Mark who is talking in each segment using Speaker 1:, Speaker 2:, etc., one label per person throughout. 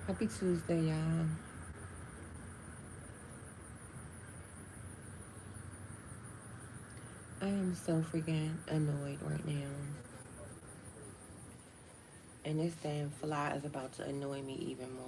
Speaker 1: Happy Tuesday, y'all. I am so freaking annoyed right now. And this damn fly is about to annoy me even more.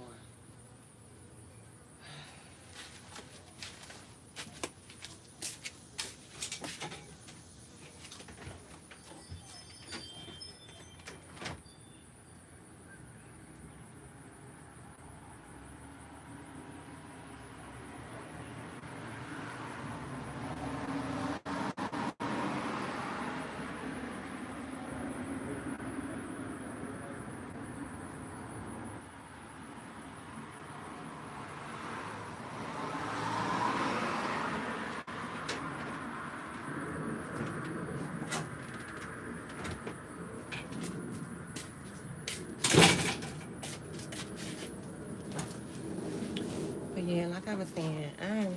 Speaker 1: But yeah, like I was saying, I am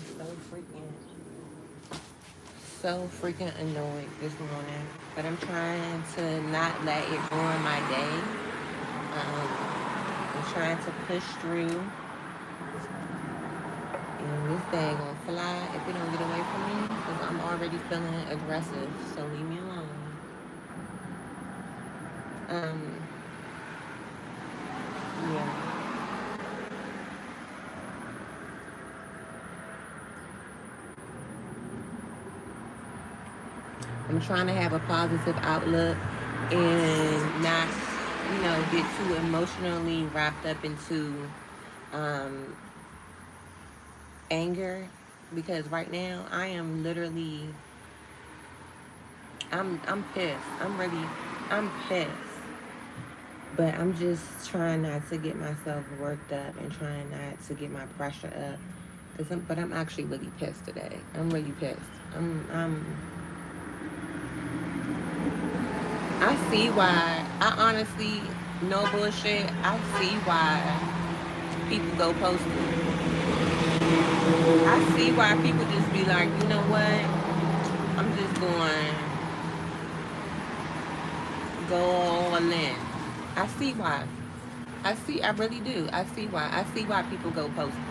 Speaker 1: so freaking annoyed this morning. But I'm trying to not let it ruin my day. I'm trying to push through. And this day gonna fly if it don't get away from me. Because I'm already feeling aggressive. So leave me alone. Um, yeah. I'm trying to have a positive outlook and not, get too emotionally wrapped up into um, anger because right now I am literally, I'm pissed. I'm pissed. But I'm just trying not to get myself worked up and trying not to get my pressure up. But I'm actually really pissed today. I'm really pissed. I'm I see why. I honestly, no bullshit. I see why people go postal. I see why people just be like, you know what? I'm just going go all in. I see why. I really do. I see why. I see why people go postal.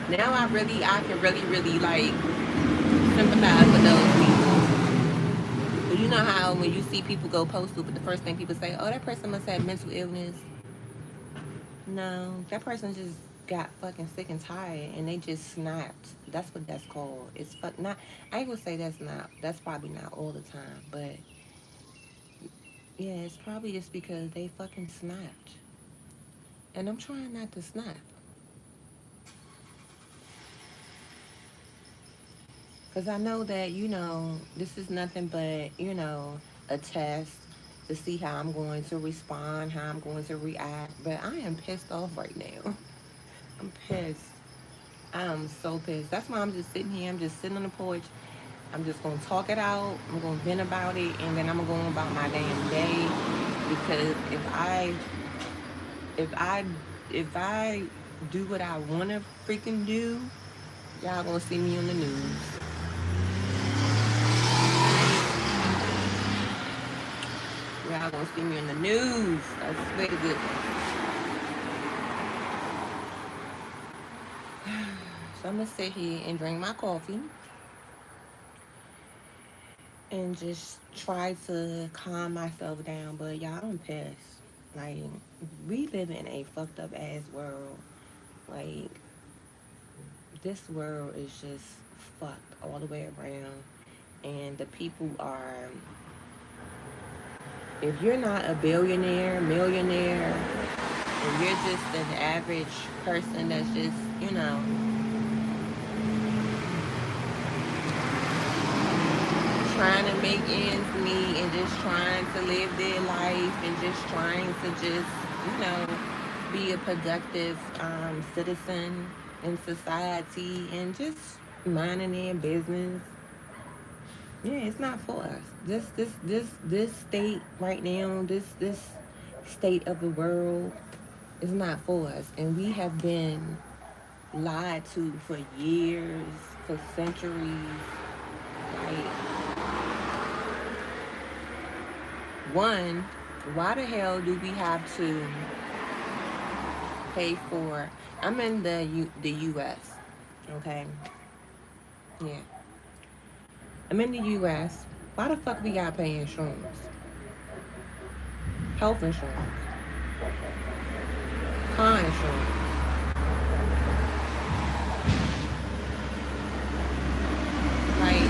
Speaker 1: Now I can really like sympathize with those people. But you know how when you see people go postal, but the first thing people say, oh, that person must have mental illness. No, that person just got fucking sick and tired, and they just snapped. That's what that's called. It's fuck not. I ain't gonna say that's not. That's probably not all the time, but yeah, it's probably just because they fucking snapped. And I'm trying not to snap, cause I know that this is nothing but a test to see how I'm going to respond, how I'm going to react. But I am pissed off right now. I'm pissed. I'm so pissed. That's why I'm just sitting here. I'm just sitting on the porch. I'm just gonna talk it out. I'm gonna vent about it, and then I'm gonna go about my damn day. Because if I, if I do what I wanna freaking do, y'all gonna see me on the news. Y'all gonna see me on the news. I swear to goodness. So I'm gonna sit here and drink my coffee and just try to calm myself down. But y'all, I'm pissed. Like, we live in a fucked up ass world. Like, this world is just fucked all the way around. And the people are, if you're not a billionaire, millionaire, and you're just an average person that's just, trying to make ends meet and just trying to live their life and just trying to just, be a productive citizen in society and just minding their business. Yeah, it's not for us. This state right now, this state of the world is not for us, and we have been lied to for years, for centuries. Like, one, why the hell do we have to pay for. I'm in the U.S. Okay, yeah, I'm in the U.S. Why the fuck we gotta pay insurance, health insurance, car insurance? Like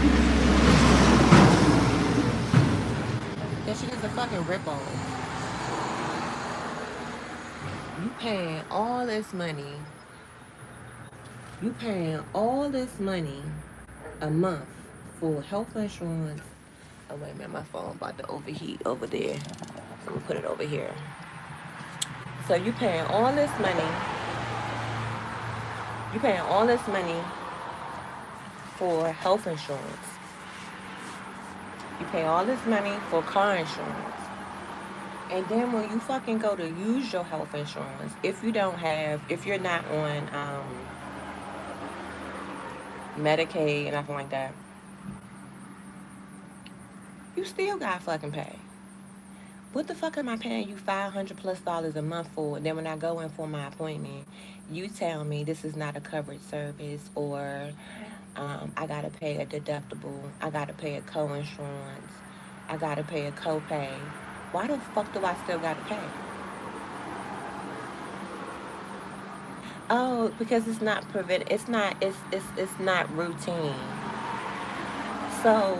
Speaker 1: that shit is a fucking ripoff. You paying all this money. You paying all this money a month for health insurance. Oh wait a minute, my phone about to overheat over there. So I'm gonna put it over here. So you paying all this money. You paying all this money for health insurance. You pay all this money for car insurance. And then when you fucking go to use your health insurance, if you're not on Medicaid and nothing like that, you still gotta fucking pay. What the fuck am I paying you $500+ a month for? Then when I go in for my appointment, you tell me this is not a covered service, or I gotta pay a deductible, I gotta pay a co-insurance, I gotta pay a co-pay. Why the fuck do I still gotta pay? Oh, because it's not prevent. It's not routine. So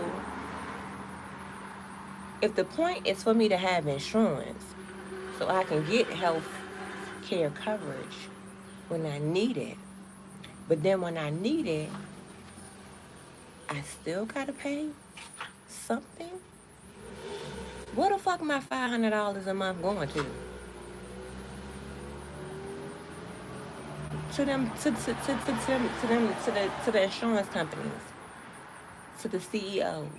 Speaker 1: if the point is for me to have insurance, so I can get health care coverage when I need it, but then when I need it, I still gotta pay something. What the fuck my $500 a month going to? To them, to the insurance companies, to the CEOs.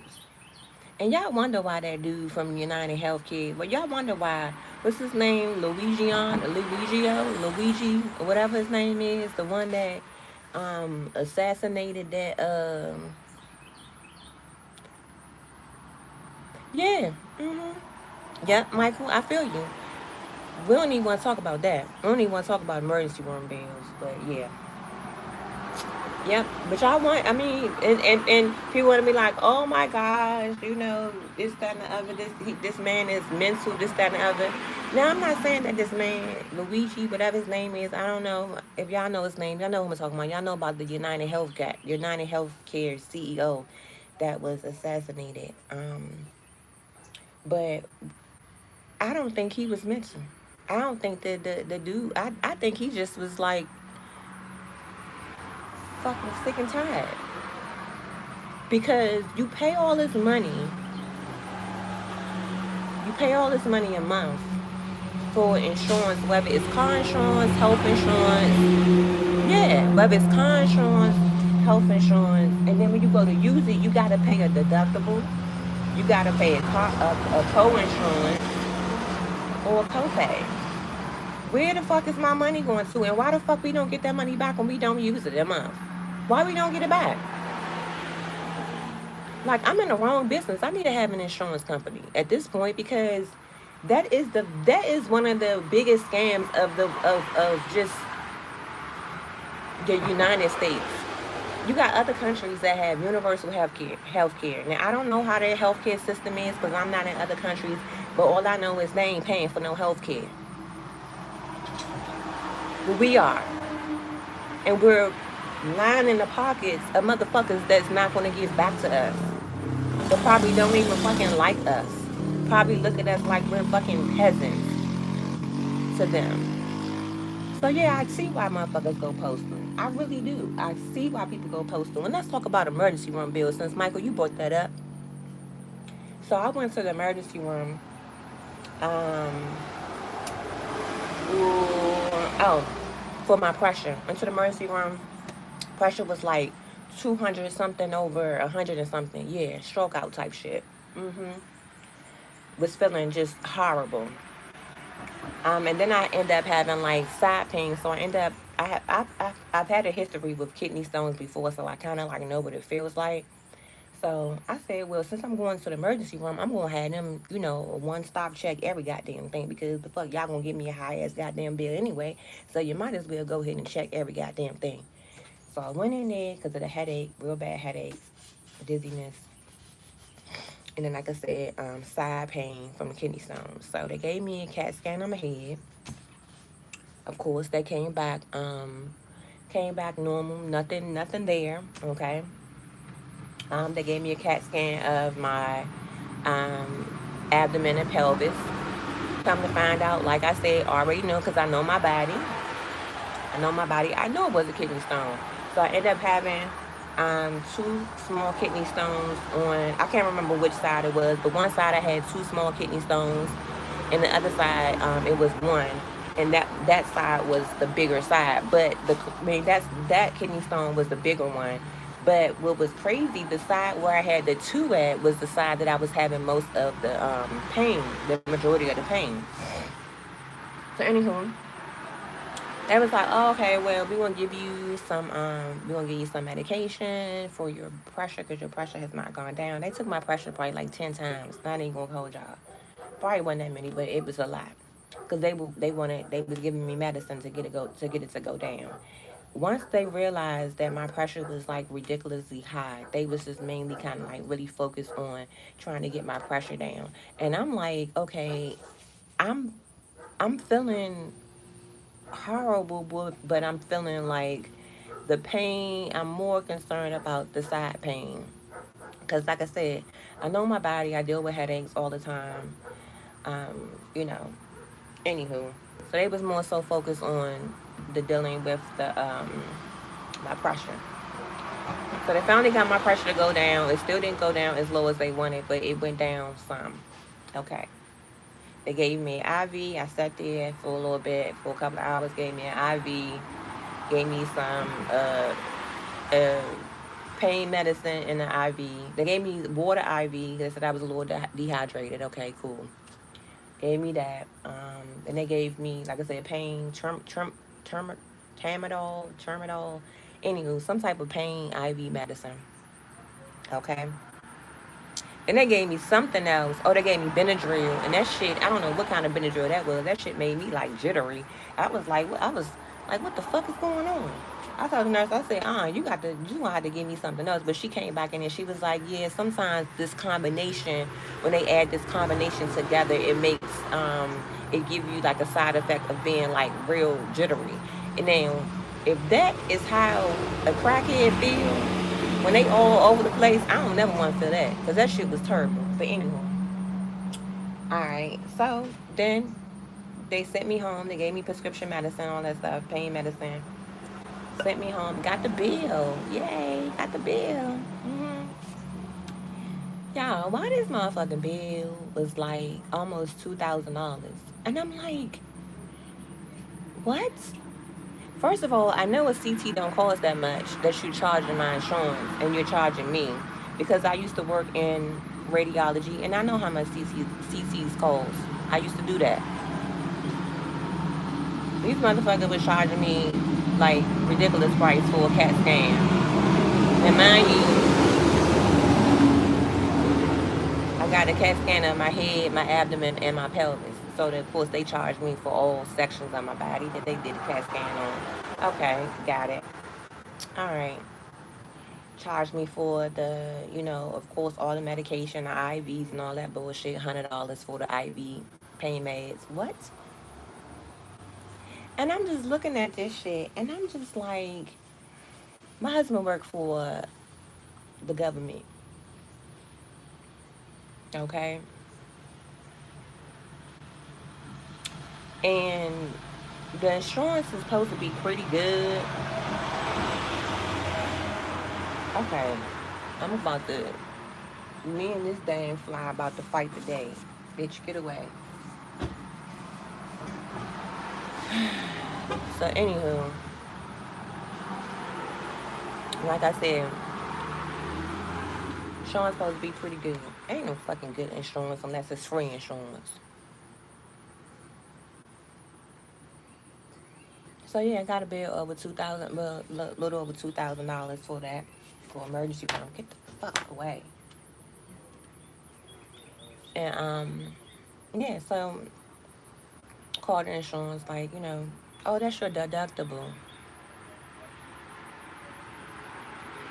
Speaker 1: And y'all wonder why that dude from United Healthcare, well, y'all wonder why, what's his name, Luigi, or whatever his name is, the one that assassinated that, yeah, yep, Michael, I feel you. We don't even want to talk about that. We don't even want to talk about emergency room bills, but yeah. Yep, but y'all want, I mean, and people want to be like, oh my gosh, this, that, and the other, this man is mental, this, that, and the other. Now, I'm not saying that this man, Luigi, whatever his name is, I don't know. If y'all know his name, y'all know who I'm talking about. Y'all know about the United Healthcare CEO that was assassinated. But I don't think he was mental. I don't think that the dude, I think he just was like fucking sick and tired. Because you pay all this money a month for insurance, whether it's car insurance, health insurance, yeah, whether it's car insurance, health insurance, and then when you go to use it, you gotta pay a deductible, you gotta pay a co-insurance or a copay. Where the fuck is my money going to, and why the fuck we don't get that money back when we don't use it a month? Why we don't get it back? Like, I'm in the wrong business. I need to have an insurance company at this point, because that is one of the biggest scams of just the United States. You got other countries that have universal healthcare. Now, I don't know how their healthcare system is, because I'm not in other countries, but all I know is they ain't paying for no healthcare. But we are. And we're lining the pockets of motherfuckers that's not going to give back to us. That probably don't even fucking like us. Probably look at us like we're fucking peasants to them. So yeah, I see why motherfuckers go postal. I really do. I see why people go postal. And let's talk about emergency room bills, since Michael, you brought that up. So I went to the emergency room. Um, for my pressure. Went to the emergency room. Pressure was like 200 something over 100 and something. Yeah, stroke out type shit. Was feeling just horrible. And then I end up having like side pain. So I end up, I've had a history with kidney stones before, so I kind of like know what it feels like.
Speaker 2: So I said, well, since I'm going to the emergency room, I'm gonna have them, a one-stop check every goddamn thing, because the fuck y'all gonna give me a high ass goddamn bill anyway. So you might as well go ahead and check every goddamn thing. So I went in there because of the headache, real bad headaches, dizziness, and then like I said, side pain from the kidney stones. So they gave me a CAT scan on my head. Of course, they came back normal, nothing there. Okay. They gave me a CAT scan of my abdomen and pelvis. Come to find out, like I said, I already know because I know my body. I know my body. I know it was a kidney stone. So I ended up having two small kidney stones on, I can't remember which side it was, but one side I had two small kidney stones, and the other side it was one. And that side was the bigger side, but that kidney stone was the bigger one. But what was crazy, the side where I had the two at was the side that I was having most of the pain, the majority of the pain. So anywho, they was like, oh, okay, well, we gonna give you some medication for your pressure because your pressure has not gone down. They took my pressure probably like 10 times. Not even gonna hold y'all. Probably wasn't that many, but it was a lot. Cause they was giving me medicine to get it to go down. Once they realized that my pressure was like ridiculously high, they was just mainly kind of like really focused on trying to get my pressure down. And I'm like, okay, I'm I'm feeling horrible, but I'm feeling like the pain. I'm more concerned about the side pain because, like I said, I know my body. I deal with headaches all the time. Um, you know. Anywho, so they was more so focused on the dealing with the my pressure. So they finally got my pressure to go down. It still didn't go down as low as they wanted, but it went down some. Okay. They gave me an IV. I sat there for a little bit, for a couple of hours. Gave me an IV. Gave me some uh, pain medicine and an IV. They gave me water IV. They said I was a little dehydrated. Okay, cool. Gave me that. And they gave me, like I said, pain, term, terminal, anywho, some type of pain IV medicine. Okay. And they gave me something else. Oh, they gave me Benadryl, and that shit. I don't know what kind of Benadryl that was. That shit made me like jittery. I was like, what the fuck is going on? I told the nurse, I said, you gonna have to give me something else. But she came back in and she was like, yeah, sometimes this combination, when they add this combination together, it give you like a side effect of being like real jittery. And then, if that is how a crackhead feels when they all over the place, I don't never want to feel that because that shit was terrible. But anyway, all right. So then they sent me home. They gave me prescription medicine, all that stuff, pain medicine. Sent me home. Got the bill. Yay! Got the bill. Y'all, why this motherfucking bill was like almost $2,000? And I'm like, what? First of all, I know a CT don't cost that much that you charging my insurance and you're charging me because I used to work in radiology and I know how much CTs cost. I used to do that. These motherfuckers was charging me like ridiculous price for a CAT scan. And mind you, I got a CAT scan of my head, my abdomen, and my pelvis. So that, of course they charged me for all sections of my body that they did a CAT scan on. Okay, got it. All right. Charge me for the, of course, all the medication, the IVs and all that bullshit. $100 for the IV pain meds. What? And I'm just looking at this shit, and I'm just like, my husband worked for the government, okay, and the insurance is supposed to be pretty good. Okay, I'm about to, me and this damn fly about to fight today. Bitch, get away. So anywho, like I said, insurance supposed to be pretty good. Ain't no fucking good insurance unless it's free insurance. So yeah, I got a bill over 2,000, well, little over $2,000 for that, for emergency room. fuck away. And yeah, so called the insurance like, oh, that's your deductible.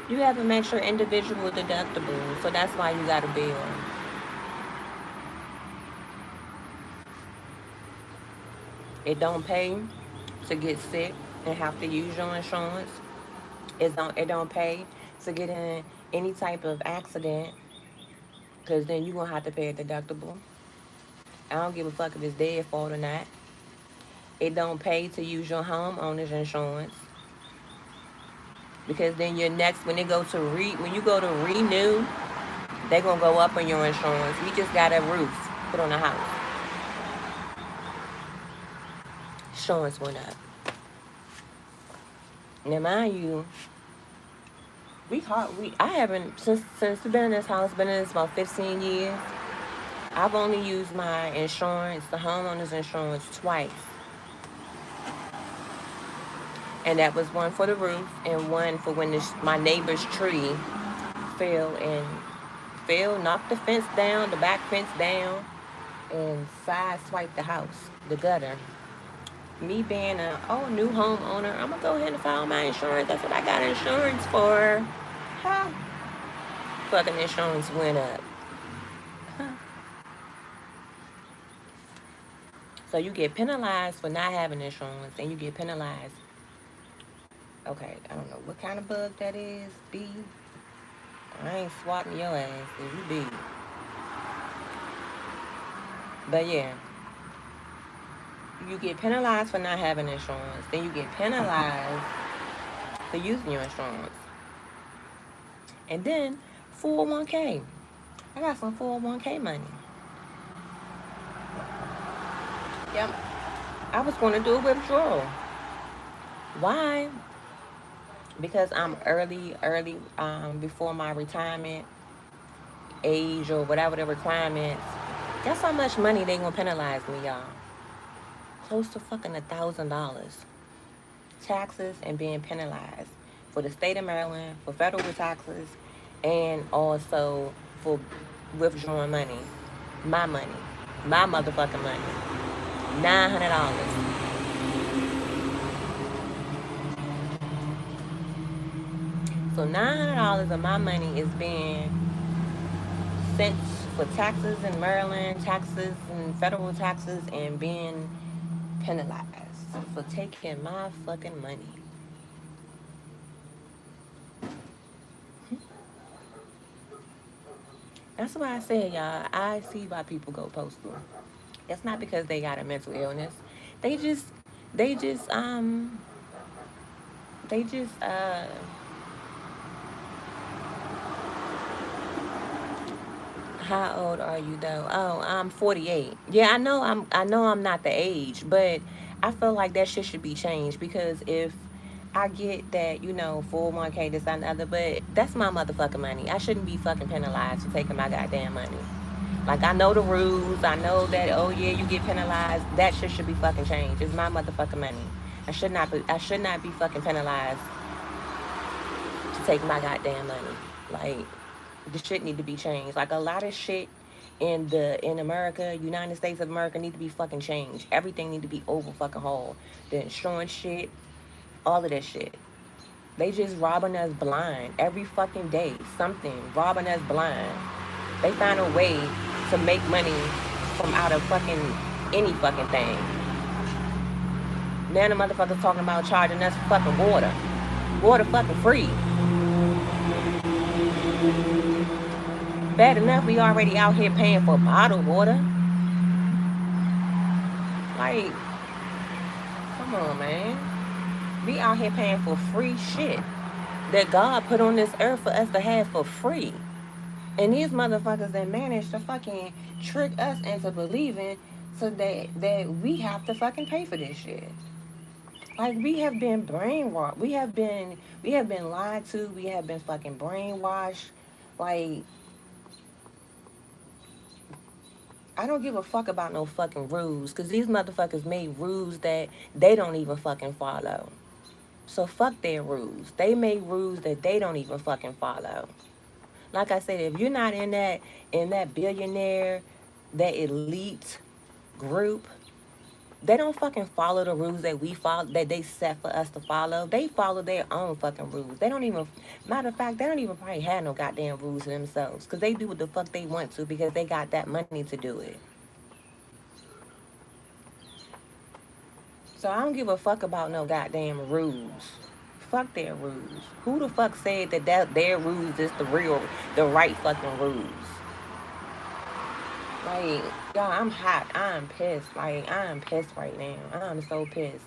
Speaker 2: You have to make sure individual deductible, so that's why you got a bill. It don't pay to get sick and have to use your insurance. It don't pay to get in any type of accident, because then you're gonna have to pay a deductible. I don't give a fuck if it's their fault or not. It don't pay to use your homeowner's insurance, because then your next when you go to renew, they're gonna go up on your insurance. We just got a roof put on the house. Insurance went up. Now mind you, I haven't since been in this house, been in this about 15 years. I've only used my insurance, the homeowner's insurance, twice. And that was one for the roof and one for when my neighbor's tree fell and knocked the fence down, the back fence down, and side-swiped the house, the gutter. Me being a new homeowner, I'm gonna go ahead and file my insurance. That's what I got insurance for. Huh? Fucking insurance went up. Huh. So you get penalized for not having insurance, and you get penalized. Okay, I don't know what kind of bug that is. B. I ain't swatting your ass if you be. But yeah, you get penalized for not having insurance. Then you get penalized for using your insurance. And then 401k. I got some 401k money. Yep. I was going to do a withdrawal. Why? Because I'm early, before my retirement age or whatever the requirements. Guess how much money they gonna penalize me, y'all? Close to fucking $1,000. Taxes and being penalized for the state of Maryland, for federal taxes, and also for withdrawing money. My money. My motherfucking money. $900. So $900 of my money is being sent for taxes in Maryland, taxes and federal taxes, and being penalized for taking my fucking money. That's why I said, y'all, I see why people go postal. It's not because they got a mental illness. They just, they just, um, they just, how old are you though? Oh, I'm 48. Yeah, I know I'm not the age, but I feel like that shit should be changed, because if I get that, 401k, this, that, and the other, but that's my motherfucking money. I shouldn't be fucking penalized for taking my goddamn money. Like, I know the rules. I know that, oh yeah, you get penalized. That shit should be fucking changed. It's my motherfucking money. I should not be fucking penalized to take my goddamn money. Like, the shit need to be changed. Like, a lot of shit in America, United States of America, need to be fucking changed. Everything need to be over fucking whole. The insurance shit, all of that shit. They just robbing us blind every fucking day. Something robbing us blind. They find a way to make money from out of fucking any fucking thing. Now the motherfuckers talking about charging us for fucking water. Water fucking free. Bad enough we already out here paying for bottled water. Like, come on, man. We out here paying for free shit that God put on this earth for us to have for free. And these motherfuckers that manage to fucking trick us into believing so that we have to fucking pay for this shit. Like, we have been brainwashed. We have been lied to. We have been fucking brainwashed. Like, I don't give a fuck about no fucking rules, because these motherfuckers made rules that they don't even fucking follow. So fuck their rules. They made rules that they don't even fucking follow. Like I said, if you're not in that billionaire, that elite group, they don't fucking follow the rules that we follow, that they set for us to follow. They follow their own fucking rules. They don't even, matter of fact, they don't even probably have no goddamn rules to themselves, because they do what the fuck they want to, because they got that money to do it. So I don't give a fuck about no goddamn rules. Fuck their rules. Who the fuck said that their rules is the right fucking rules? Like, y'all, I'm hot. I'm pissed. Like, I'm pissed right now. I'm so pissed.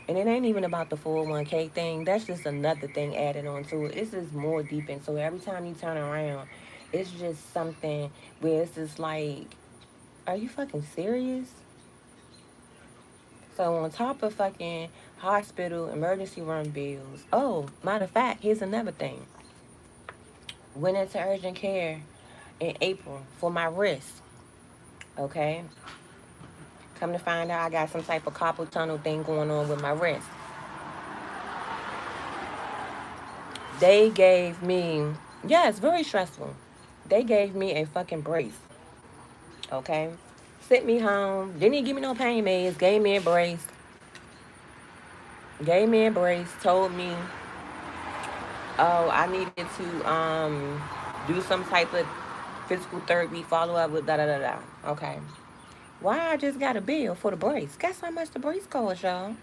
Speaker 2: And it ain't even about the 401k thing. That's just another thing added on to it. It's just more deep into it. Every time you turn around, it's just something where it's just like, are you fucking serious? So on top of fucking hospital emergency room bills. Oh, matter of fact, here's another thing. Went into urgent care in April for my wrist. Okay. Come to find out, I got some type of carpal tunnel thing going on with my wrist. They gave me, yeah, it's very stressful. They gave me a fucking brace. Okay. Sent me home. Didn't even give me no pain meds. Gave me a brace. Gave me a brace. Told me, oh, I needed to do some type of physical therapy follow up with da da da da. Okay. Why I just got a bill for the brace? Guess how much the brace cost, y'all?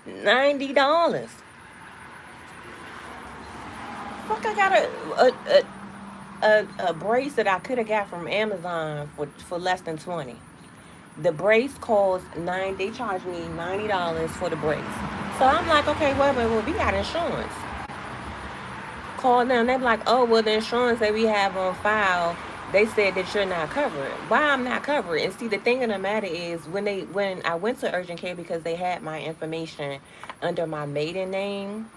Speaker 2: $90. Fuck, I got a brace that I could have got from Amazon for less than 20. The brace cost nine. They charged me $90 for the brace. So I'm like, okay, well, we got insurance. Call them. They be like, oh, well, the insurance that we have on file, they said that you're not covered. Why I'm not covered? And see, the thing of the matter is, when I went to urgent care, because they had my information under my maiden name.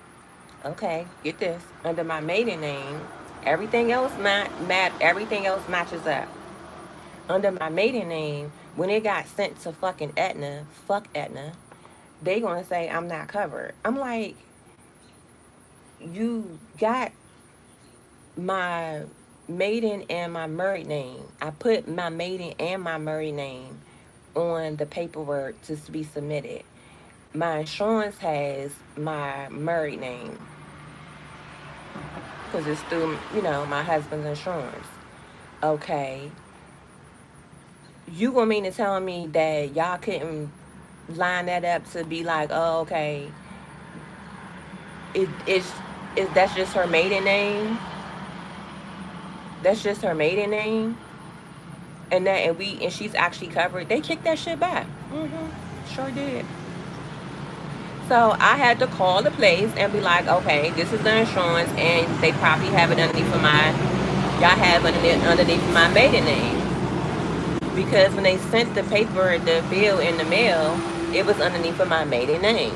Speaker 2: Okay, get this. Under my maiden name, everything else everything else matches up. Under my maiden name, when it got sent to fucking Aetna, fuck Aetna, they gonna say I'm not covered. I'm like, you got my maiden and my married name. I put my maiden and my married name on the paperwork to be submitted. My insurance has my married name because it's through, my husband's insurance. Okay. You gonna mean to tell me that y'all couldn't line that up to be like, oh, okay, it's that's just her maiden name? That's just her maiden name? And she's actually covered. They kicked that shit back. Sure did. So I had to call the place and be like, okay, this is the insurance, and they probably have it underneath of y'all have it underneath my maiden name. Because when they sent the bill in the mail, it was underneath of my maiden name.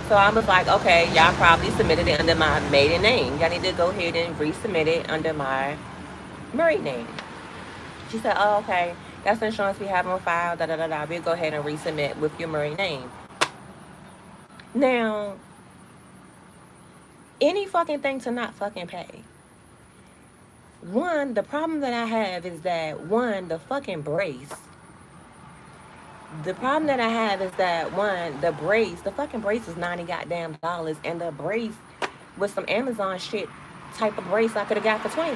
Speaker 2: So I was like, okay, y'all probably submitted it under my maiden name. Y'all need to go ahead and resubmit it under my married name. She said, oh, okay, that's the insurance we have on file, da da da da. We'll go ahead and resubmit with your married name. Now, any fucking thing to not fucking pay. One, the problem that I have is that, the fucking brace. The problem that I have is that, the fucking brace is $90 goddamn dollars, and the brace with some Amazon shit type of brace I could have got for $20.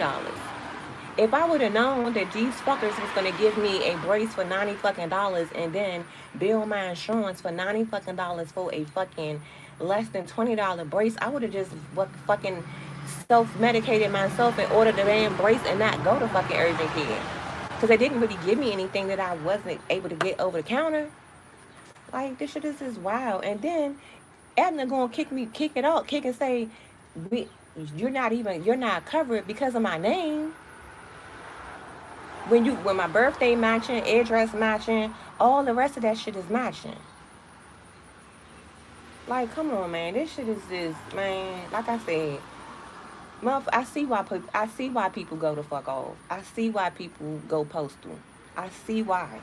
Speaker 2: If I would have known that these fuckers was gonna give me a brace for $90 fucking dollars and then bill my insurance for $90 fucking dollars for a fucking less than $20 brace, I would have just fucking self-medicated myself and ordered the damn brace and not go to fucking urgent care. Because they didn't really give me anything that I wasn't able to get over the counter. Like, this shit is just wild. And then Aetna gonna kick and say, you're not covered because of my name. When my birthday matching, address matching, all the rest of that shit is matching. Like, come on, man. This shit is just, man, like I said, I see why people go to fuck off. I see why people go postal. I see why.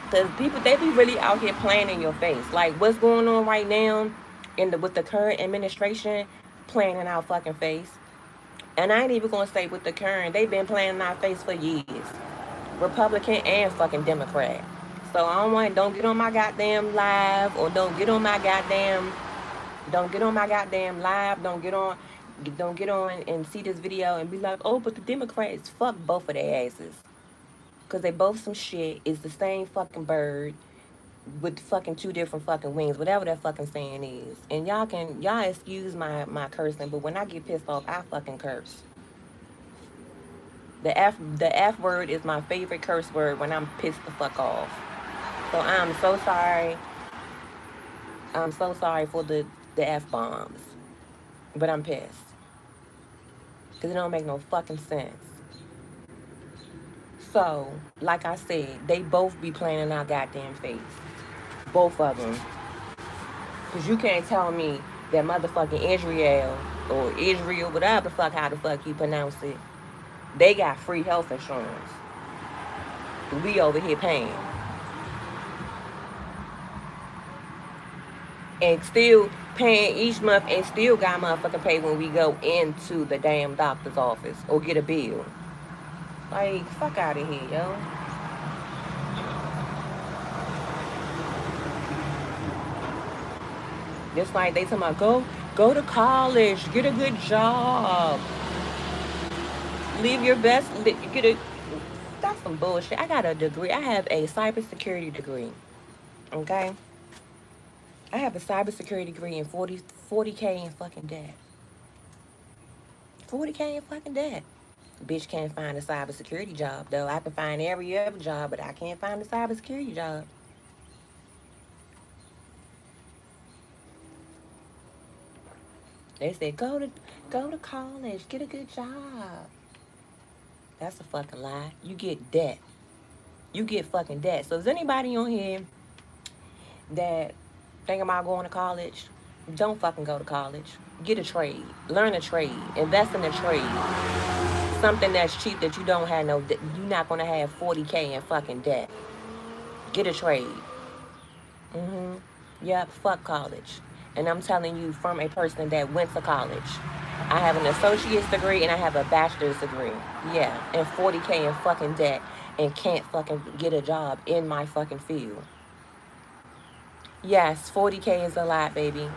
Speaker 2: Because people, they be really out here playing in your face. Like, what's going on right now with the current administration, playing in our fucking face. And I ain't even gonna say with the current, they've been playing in our face for years. Republican and fucking Democrat. So don't get on my goddamn live, or don't get on my goddamn live, don't get on and see this video and be like, oh, but the Democrats, fuck both of their asses. Cause they both some shit. It's the same fucking bird with fucking two different fucking wings, whatever that fucking saying is. And y'all excuse my cursing, but when I get pissed off, I fucking curse. The F word is my favorite curse word when I'm pissed the fuck off. So I'm so sorry. I'm so sorry for the F bombs. But I'm pissed. Cause it don't make no fucking sense. So, like I said, they both be playing in our goddamn face. Both of them. Cause you can't tell me that motherfucking Israel or Israel, whatever the fuck, how the fuck you pronounce it, they got free health insurance. We over here paying. And still paying each month and still got motherfucking pay when we go into the damn doctor's office or get a bill. Like, fuck out of here, yo. Just like they talking about go to college, get a good job, live your best, get a. That's some bullshit. I got a degree. I have a cybersecurity degree. Okay, I have a cybersecurity degree in 40K in fucking debt. 40K in fucking debt. Bitch can't find a cybersecurity job though. I can find every other job, but I can't find a cybersecurity job. They said go to college, get a good job. That's a fucking lie. You get debt. You get fucking debt. So is anybody on here that think about going to college? Don't fucking go to college. Get a trade. Learn a trade. Invest in a trade. Something that's cheap that you don't have no debt. You're not gonna have 40K in fucking debt. Get a trade. Yep, fuck college. And I'm telling you from a person that went to college. I have an associate's degree and I have a bachelor's degree. Yeah, and 40K in fucking debt and can't fucking get a job in my fucking field. Yes, 40K is a lot, baby.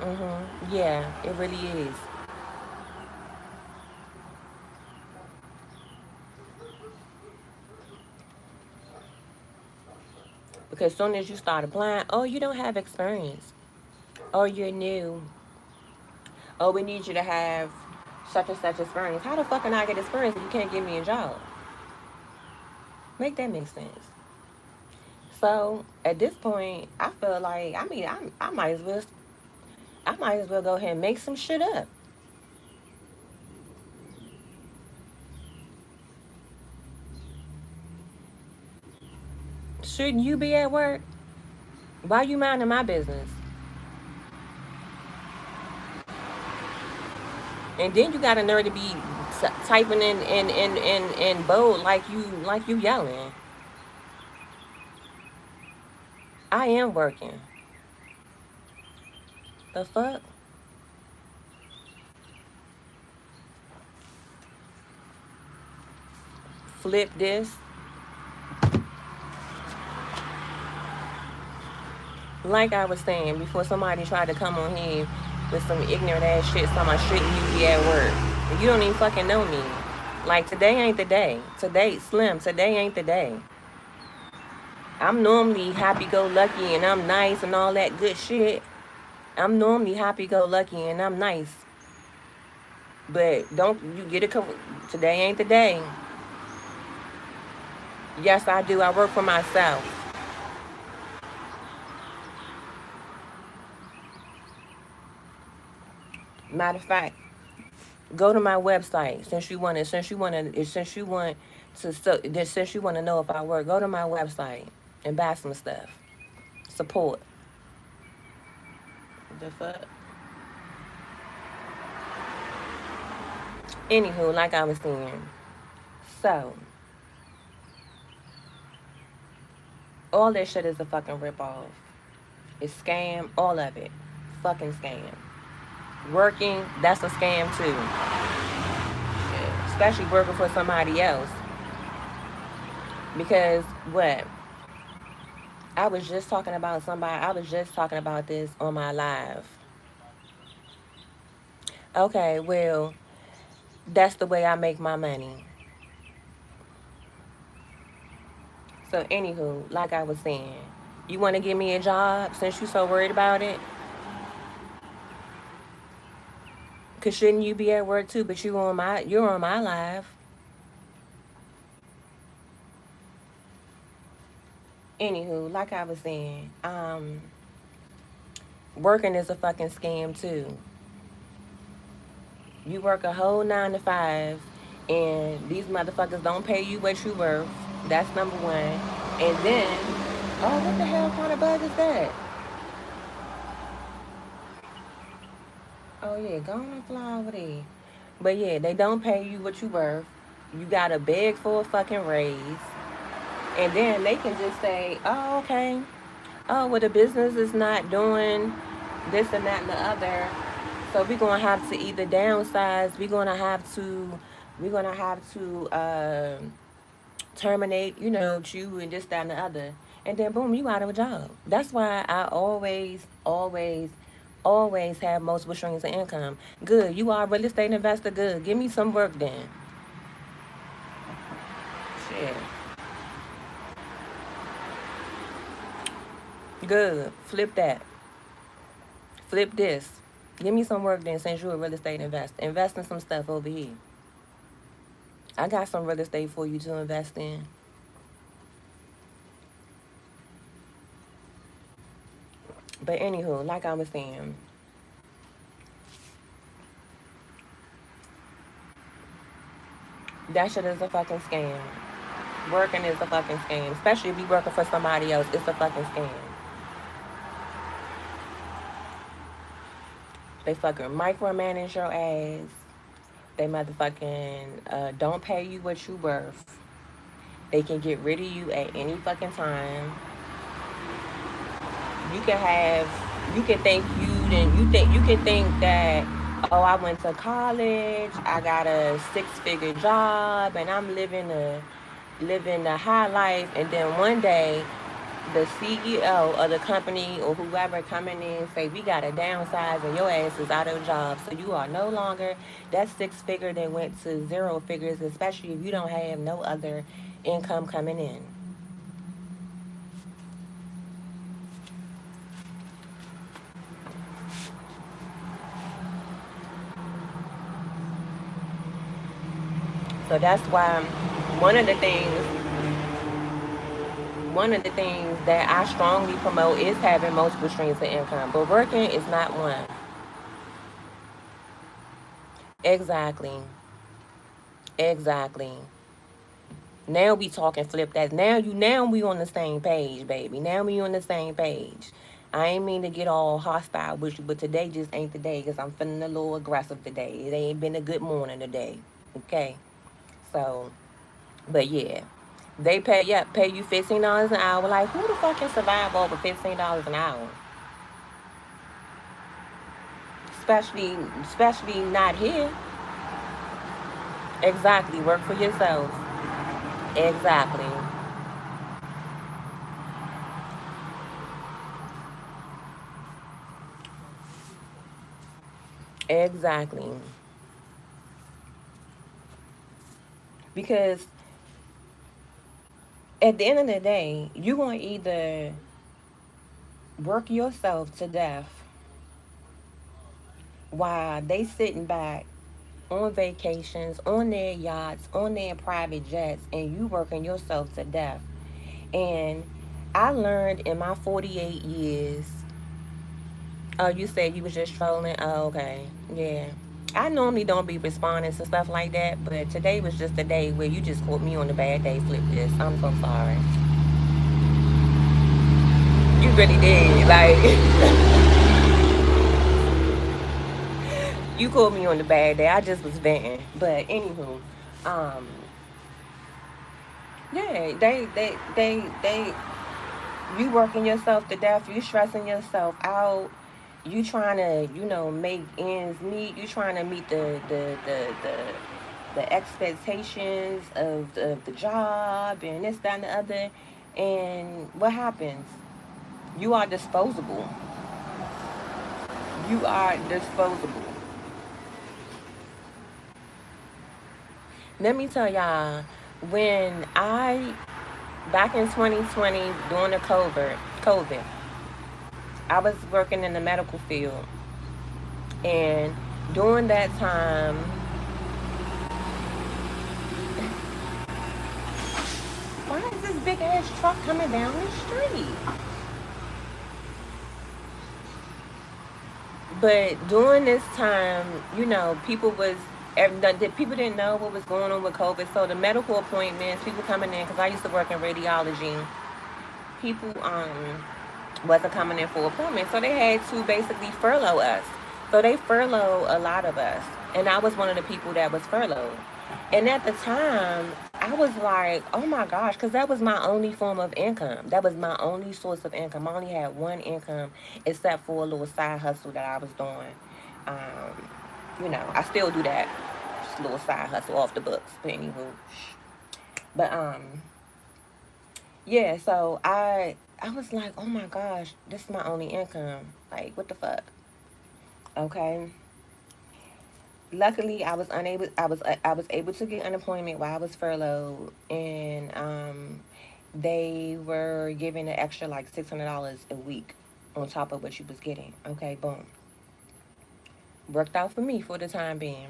Speaker 2: Yeah, it really is. Because as soon as you start applying, oh, you don't have experience. Oh, you're new. Oh, we need you to have such and such experience. How the fuck can I get experience if you can't give me a job? Make that make sense. So at this point, I feel like I might as well go ahead and make some shit up. Shouldn't you be at work? Why you minding my business? And then you got a nerve to be typing in bold like you yelling. I am working. The fuck? Flip this. Like I was saying before, somebody tried to come on here with some ignorant ass shit, talking about shouldn't you be at work? And you don't even fucking know me. Like today ain't the day. Today, Slim, today ain't the day. I'm normally happy go lucky and I'm nice and all that good shit. I'm normally happy go lucky and I'm nice. But don't you get it today ain't the day. Yes, I do. I work for myself. Matter of fact, go to my website since you want to know if I work. Go to my website and buy some stuff. Support. The fuck. Anywho, like I was saying, so all this shit is a fucking ripoff. It's scam, all of it, fucking scam. Working, that's a scam too. Especially working for somebody else. Because what? I was just talking about somebody, I was just talking about this on my live. Okay, well, that's the way I make my money. So, anywho, like I was saying, you want to give me a job since you so worried about it? Cause shouldn't you be at work too? But you're on my live. Anywho, like I was saying, working is a fucking scam too. You work a whole 9 to 5, and these motherfuckers don't pay you what you worth. That's number one. And then, oh, what the hell kind of bug is that? Oh yeah, go on and fly over there. But yeah, they don't pay you what you worth. You got to beg for a fucking raise, and then they can just say, "Oh, okay. Oh, well, the business is not doing this and that and the other. So we're gonna have to either downsize. We're gonna have to terminate, you and this, that, and the other, and then boom, you out of a job. That's why I always have multiple streams of income. Good, you are a real estate investor. Good, give me some work then. Shit, good. Flip that. Flip this. Give me some work then, since you're a real estate investor. Invest in some stuff over here. I got some real estate for you to invest in. But anywho, like I was saying, that shit is a fucking scam. Working is a fucking scam. Especially if you working for somebody else, it's a fucking scam. They fucking micromanage your ass. They motherfucking don't pay you what you worth. They can get rid of you at any fucking time. You can have, you can think you can think that, oh, I went to college, I got a 6-figure job, and I'm living a high life, and then one day the CEO of the company or whoever coming in say we got to downsize and your ass is out of a job, so you are no longer that 6-figure that went to 0 figures, especially if you don't have no other income coming in. So that's why one of the things one of the things that I strongly promote is having multiple streams of income, but working is not one. Exactly. Exactly. Now we talking flip that. Now we on the same page, baby. Now we on the same page. I ain't mean to get all hostile with you, but today just ain't the day because I'm feeling a little aggressive today. It ain't been a good morning today. Okay. So, but yeah. Pay you $15 an hour. Like, who the fuck can survive over $15 an hour? Especially not here. Exactly. Work for yourself. Exactly. Exactly. Because at the end of the day, you're going to either work yourself to death while they sitting back on vacations, on their yachts, on their private jets, and you working yourself to death. And I learned in my 48 years. Oh, you said you was just trolling? Oh, okay. Yeah. I normally don't be responding to stuff like that, but today was just a day where you just caught me on the bad day. Flip this. I'm so sorry. You really did. Like, you caught me on the bad day. I just was venting. But anywho, um, yeah, you working yourself to death. You stressing yourself out. you trying to, make ends meet. You trying to meet the expectations of the job and this, that, and the other. And what happens? You are disposable. You are disposable. Let me tell y'all, when back in 2020, during the COVID, I was working in the medical field. And during that time, why is this big ass truck coming down the street? But during this time, people people didn't know what was going on with COVID. So the medical appointments, people coming in, because I used to work in radiology, people wasn't coming in for appointments. So they had to basically furlough us. So they furloughed a lot of us. And I was one of the people that was furloughed. And at the time, I was like, oh my gosh, because that was my only form of income. That was my only source of income. I only had one income except for a little side hustle that I was doing. I still do that. Just a little side hustle off the books. But anywho. But yeah, so I was like, oh my gosh, this is my only income. Like, what the fuck? Okay. Luckily, I was able to get unemployment while I was furloughed, and they were giving an extra like $600 a week on top of what you was getting. Okay, boom. Worked out for me for the time being.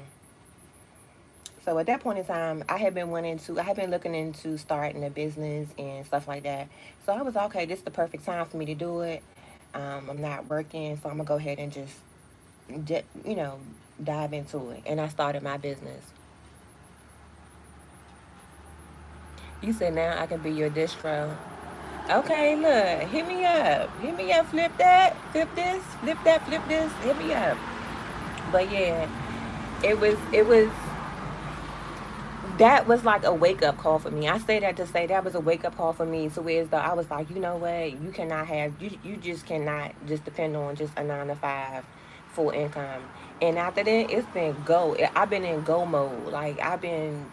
Speaker 2: So at that point in time, I had been looking into starting a business and stuff like that. So I was okay. This is the perfect time for me to do it. I'm not working, so I'm gonna go ahead and just, you know, dive into it. And I started my business. You said now I can be your distro. Okay, look, hit me up. Hit me up, flip that, flip this, flip that, flip this, hit me up. But yeah, it was that was like a wake up call for me. I say that to say that was a wake up call for me. So whereas though I was like, you know what, you just cannot just depend on just a 9 to 5 full income. And after that, it's been go. I've been in go mode. Like I've been,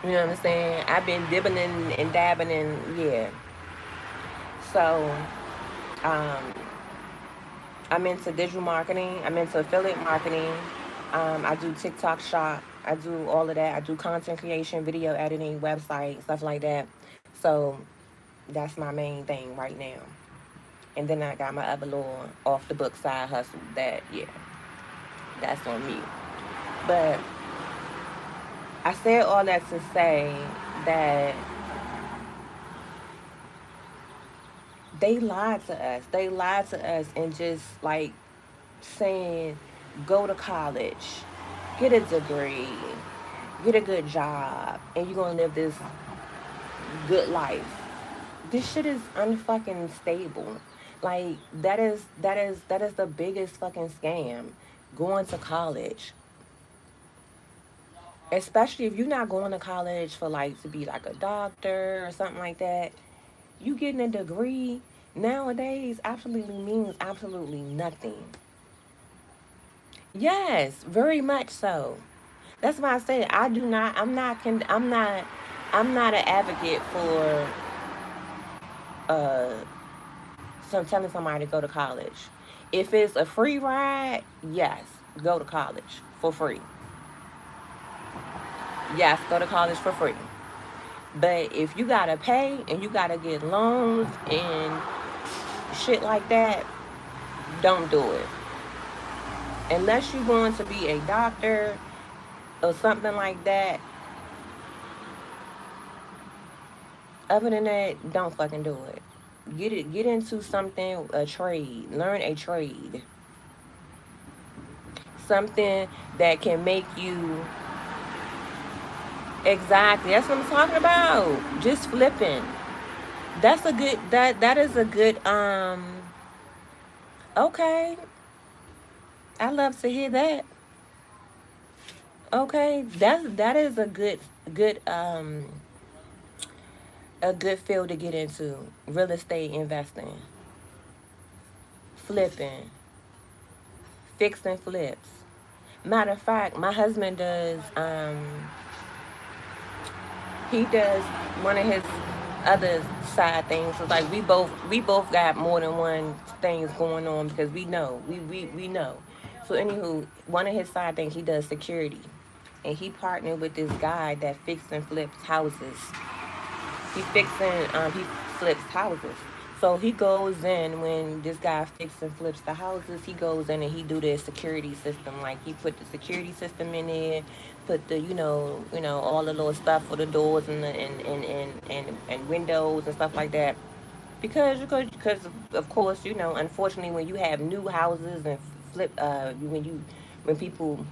Speaker 2: you know what I'm saying? I've been dibbing and dabbing and yeah. So um, I'm into digital marketing. I'm into affiliate marketing. I do TikTok shop. I do all of that. I do content creation, video editing, website, stuff like that. So that's my main thing right now. And then I got my other little off the book side hustle that, yeah, that's on me. But I said all that to say that they lied to us. They lied to us and just like saying, go to college, get a degree, get a good job, and you're gonna live this good life. This shit is unfucking stable. Like that is the biggest fucking scam. Going to college. Especially if you're not going to college for like to be like a doctor or something like that. You getting a degree nowadays absolutely means absolutely nothing. Yes, very much so. That's why I say I do not. I'm not an advocate for uh telling somebody to go to college. If it's a free ride, yes, go to college for free. Yes, go to college for free. But if you gotta pay and you gotta get loans and shit like that, don't do it. Unless you want to be a doctor or something like that. Other than that, don't fucking do it. Get into something, a trade. Learn a trade. Something that can make you exactly. That's what I'm talking about. Just flipping. That is a good okay. I love to hear that. Okay. That is good a good field to get into. Real estate investing. flipping, fixing flips. Matter of fact, my husband does he does one of his other side things. So like we both got more than one things going on because we know. So anywho, one of his side things he does security, and he partnered with this guy that fixes and flips houses. He flips houses. So he goes in when this guy fixes and flips the houses. He goes in and he do their security system. Like he put the security system in there, put the all the little stuff for the doors and the and windows and stuff like that. Because of course unfortunately when you have new houses and flip when people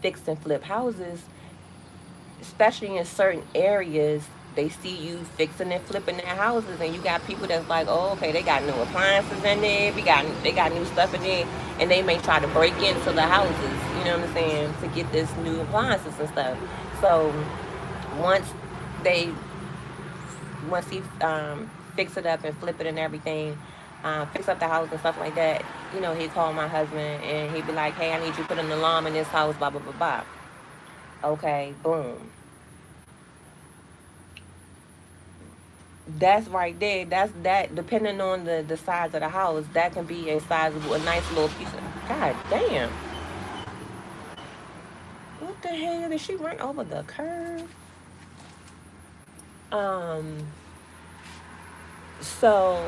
Speaker 2: fix and flip houses, especially in certain areas, they see you fixing and flipping their houses, and you got people that's like, oh, okay, they got new appliances in there, they got new stuff in there, and they may try to break into the houses, you know what I'm saying, to get this new appliances and stuff. So once they once he fix it up and flip it and everything, fix up the house and stuff like that, he called my husband and he'd be like, hey, I need you to put an alarm in this house, blah blah blah blah. Okay, boom. That's right there. That's that. Depending on the size of the house, that can be a nice little piece of. God damn! What the hell? Did she run over the curb? Um. So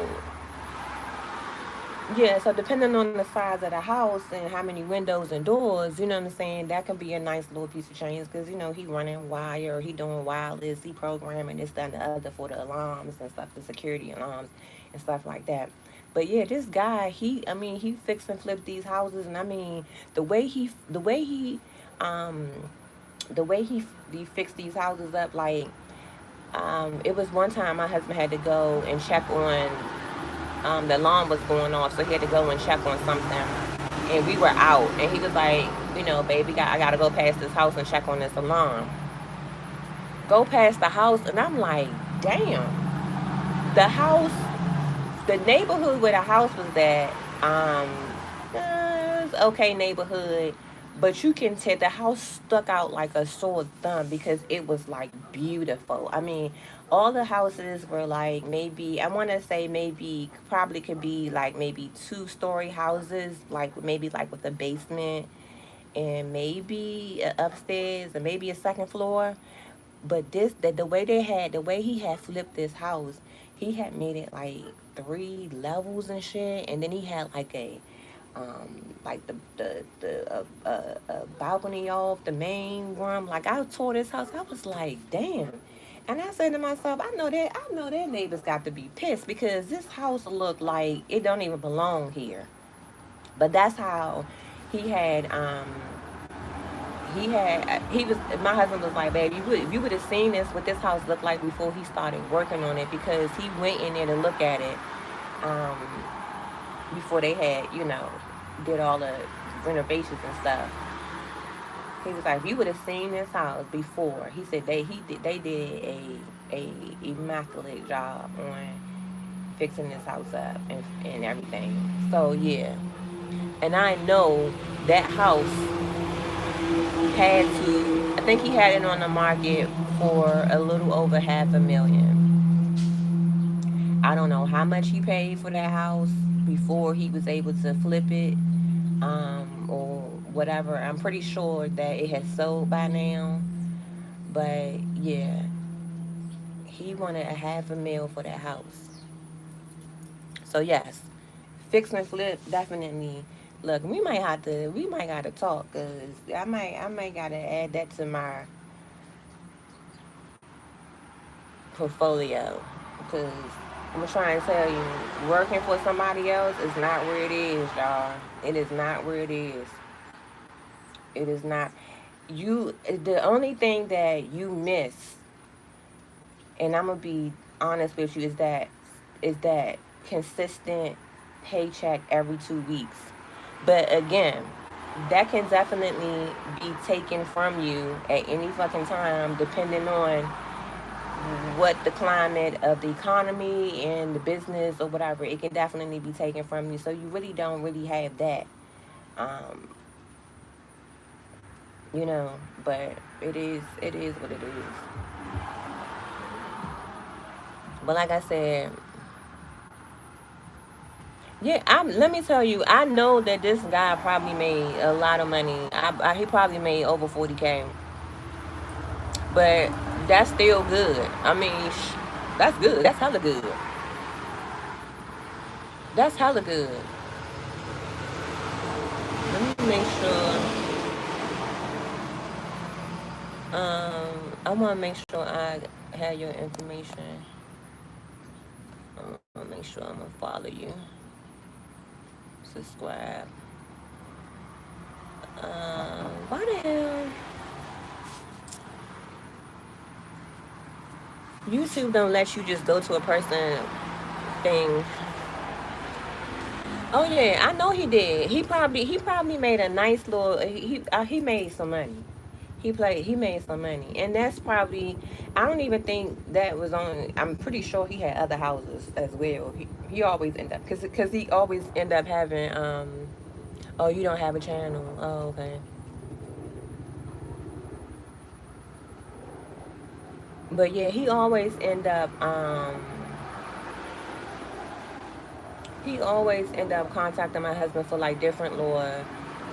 Speaker 2: yeah. So depending on the size of the house and how many windows and doors, you know what I'm saying, that can be a nice little piece of change because he running wire, he doing wireless, he programming this, that, and the other for the alarms and stuff, the security alarms and stuff like that. But yeah, this guy, he fixed and flipped these houses, and I mean, the way um, he fixed these houses up, like, it was one time my husband had to go and check on, the alarm was going off, so he had to go and check on something, and we were out, and he was like, baby, I gotta go past this house and check on this alarm. Go past the house, and I'm like, damn, the house the neighborhood where the house was at, it was okay neighborhood, but you can tell the house stuck out like a sore thumb because it was like beautiful. I mean, all the houses were like maybe I want to say maybe probably could be like maybe 2-story houses, like maybe like with a basement and maybe upstairs and maybe a second floor. But the way he had flipped this house, he had made it like 3 levels and shit, and then he had like like the balcony off the main room. Like I tour this house, I was like, damn. And I said to myself, I know their neighbors got to be pissed because this house looked like it don't even belong here. But that's how he had he was my husband was like, babe, you would have seen what this house looked like before he started working on it because he went in there to look at it um before they had did all the renovations and stuff. He was like, if you would have seen this house before, he said they did a immaculate job on fixing this house up and everything. So yeah, and I know that house had to. I think he had it on the market for a little over 500,000. I don't know how much he paid for that house before he was able to flip it, or whatever. I'm pretty sure that it has sold by now. But yeah, he wanted a 500,000 for that house. So yes, fix and flip definitely. Look, we might gotta talk, cause I might gotta add that to my portfolio, because I'm trying to tell you, working for somebody else is not where it is, y'all. It is not where it is. It is not. The only thing that you miss, and I'm gonna be honest with you, is that consistent paycheck every 2 weeks. But again, that can definitely be taken from you at any fucking time, depending on what the climate of the economy and the business or whatever, it can definitely be taken from you. So you really don't really have that, um, you know. But it is what it is. But like I said, yeah, let me tell you, I know that this guy probably made a lot of money. He probably made over 40K, but that's still good. I mean, that's good. That's hella good. That's hella good. Let me make sure. I want to make sure I have your information. I want to make sure I'm gonna follow you. Subscribe. Why the hell? YouTube don't let you just go to a person thing. Oh yeah, I know he did. He probably made a nice little. He made some money. He made some money, and that's probably. I don't even think that was on. I'm pretty sure he had other houses as well. He always end up because he always end up having. Oh, you don't have a channel. Oh, okay. But yeah, he always end up contacting my husband for like different little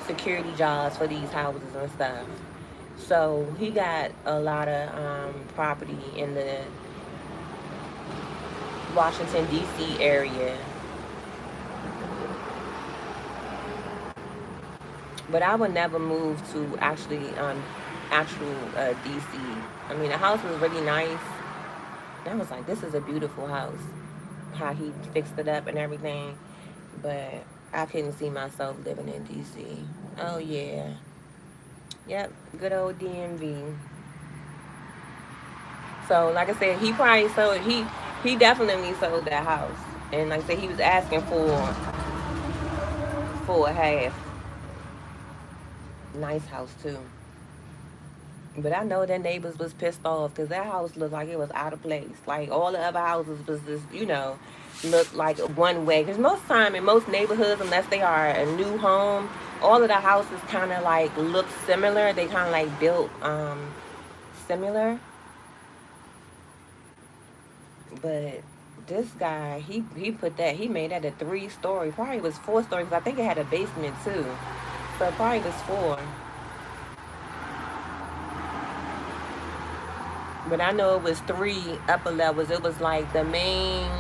Speaker 2: security jobs for these houses and stuff. So he got a lot of property in the Washington D.C. area. But I would never move to actual D.C. I mean, the house was really nice. And I was like, this is a beautiful house. How he fixed it up and everything. But I couldn't see myself living in D.C. Oh yeah, yep, good old DMV. So like I said, he probably sold. He definitely sold that house. And like I said, he was asking for a half. Nice house too. But I know that neighbors was pissed off because that house looked like it was out of place. Like all the other houses was just, looked like one way. Because most time in most neighborhoods, unless they are a new home, all of the houses kind of like look similar. They kind of like built similar. But this guy, he made that a 3-story. Probably was 4 stories. I think it had a basement too. So it probably was 4. But I know it was 3 upper levels. It was like the main,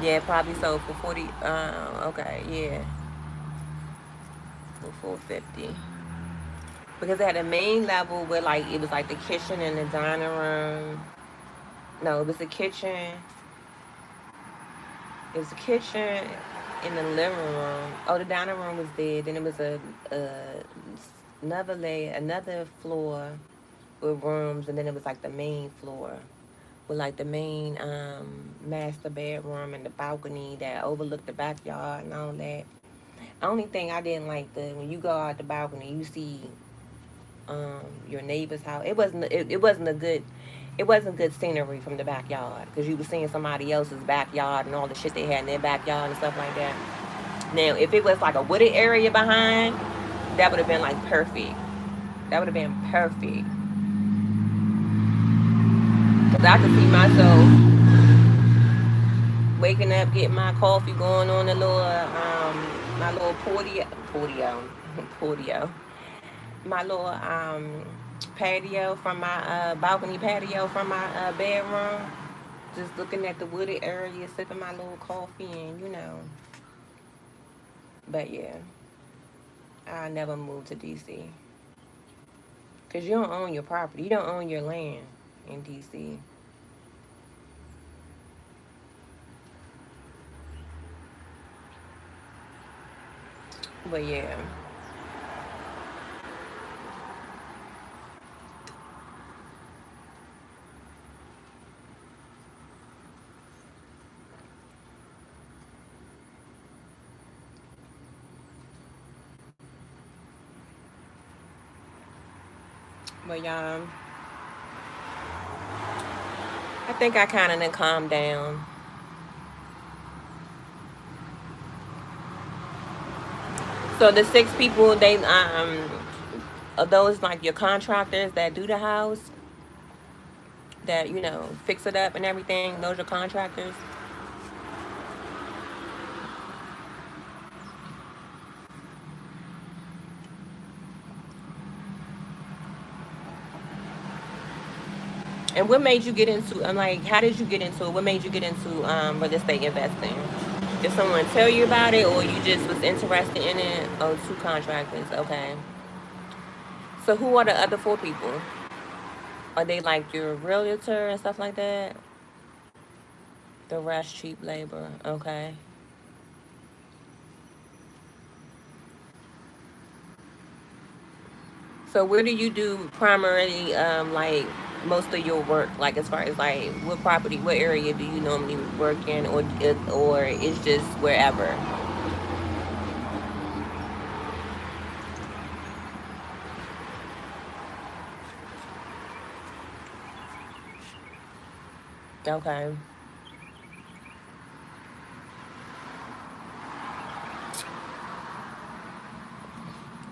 Speaker 2: yeah, probably sold for 40. Okay, yeah, for 450. Because it had a main level where like it was like the kitchen and the dining room. No, it was the kitchen. It was the kitchen in the living room. Oh, the dining room was there. Then it was a another floor with rooms, and then it was like the main floor with like the main master bedroom and the balcony that overlooked the backyard and all that. Only thing I didn't like the when you go out the balcony, you see your neighbor's house. It wasn't good scenery from the backyard because you were seeing somebody else's backyard and all the shit they had in their backyard and stuff like that. Now, if it was like a wooded area behind, that would have been like perfect. That would have been perfect because I could see myself waking up, getting my coffee, going on a little, my little patio, my little patio from my balcony patio from my bedroom, just looking at the wooded area, sipping my little coffee, and But yeah, I never moved to DC because you don't own your property, you don't own your land in DC. But yeah. But I think I kind of then calmed down. So the six people, they are those like your contractors that do the house, that fix it up and everything. Those are contractors. And what made you get into? I'm like, how did you get into it? What made you get into real estate investing? Did someone tell you about it, or you just was interested in it? Oh, two contractors. Okay. So who are the other four people? Are they like your realtor and stuff like that? The rest cheap labor. Okay. So where do you do primarily like most of your work? Like as far as like what property, what area do you normally work in, or it's just wherever? Okay.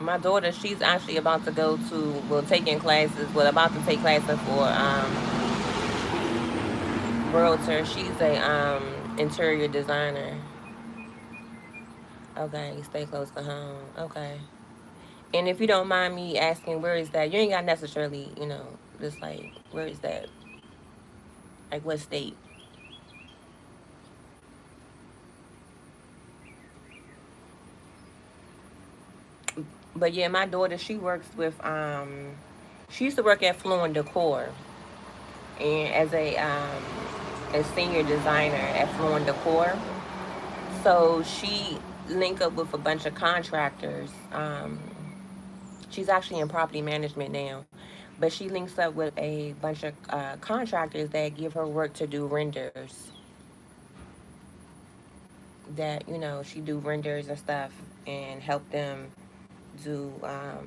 Speaker 2: My daughter, she's actually about to go to, well, taking classes, well, about to take classes for realtor. She's a interior designer. Okay, stay close to home. Okay. And if you don't mind me asking, where is that? You ain't got necessarily, just like, where is that? Like, what state? But yeah, my daughter, she works with, she used to work at Floor and Decor, and as a senior designer at Floor and Decor. So she linked up with a bunch of contractors. She's actually in property management now, but she links up with a bunch of contractors that give her work to do renders. That she do renders and stuff and help them do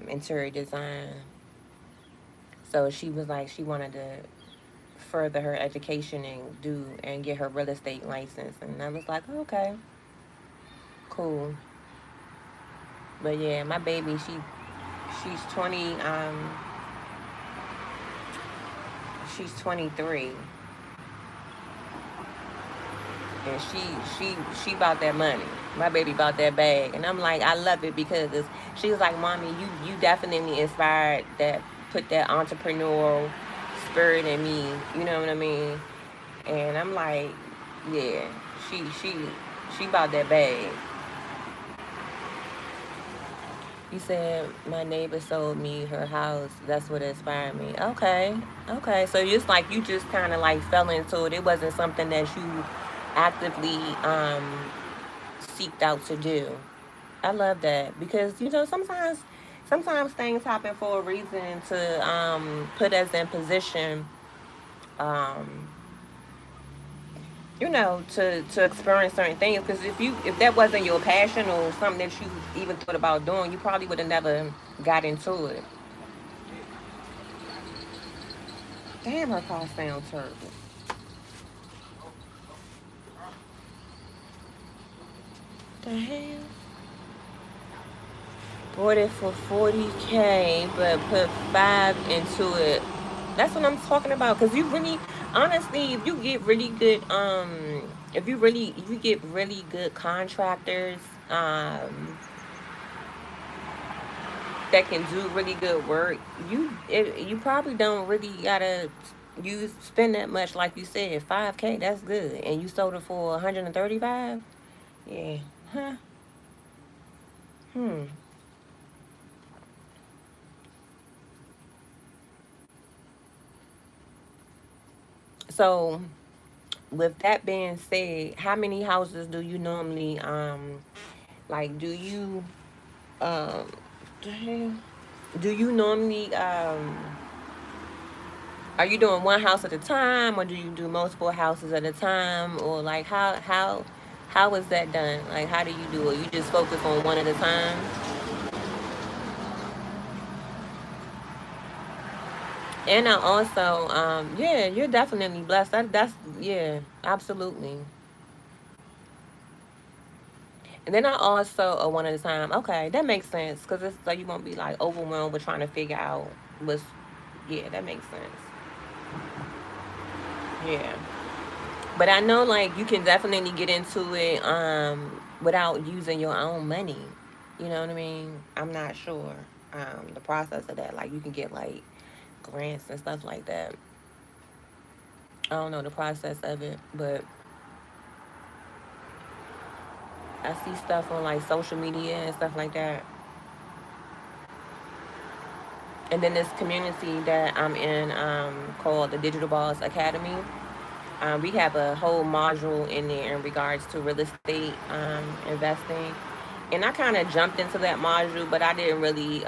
Speaker 2: interior design. So she was like she wanted to further her education and get her real estate license, and I was like, okay, cool. But yeah, my baby, she's 20. She's 23, and she bought that money. My baby bought that bag, and I'm like, I love it because she was like, mommy, you definitely inspired that, put that entrepreneurial spirit in me. You know what I mean? And I'm like, yeah, she bought that bag. You said my neighbor sold me her house. That's what inspired me. Okay, okay. So it's like you just kind of like fell into it. It wasn't something that you actively seeked out to do. I love that because sometimes things happen for a reason to put us in position, um, to experience certain things. Because if that wasn't your passion or something that you even thought about doing, you probably would have never got into it. Damn, her car sounds terrible. The hell? Bought it for 40K, but put five into it. That's what I'm talking about. Cause you really, honestly, if you get really good contractors, that can do really good work, you probably don't really gotta you spend that much. Like you said, 5K, that's good, and you sold it for 135. Yeah. Huh. Hmm. So with that being said, how many houses do you normally like? Um the hell? Do you normally are you doing one house at a time, or do you do multiple houses at a time, or like how is that done? Like how do you do it? You just focus on one at a time? And I also, yeah, you're definitely blessed. That's yeah, absolutely. And then I also, one at a time. Okay, that makes sense because it's so you won't be like overwhelmed with trying to figure out what's. Yeah, that makes sense. Yeah, but I know like you can definitely get into it without using your own money. You know what I mean? I'm not sure the process of that. Like you can get like grants and stuff like that. I don't know the process of it, but I see stuff on like social media and stuff like that. And then this community that I'm in called the Digital Boss Academy. We have a whole module in there in regards to real estate investing. And I kind of jumped into that module, but I didn't really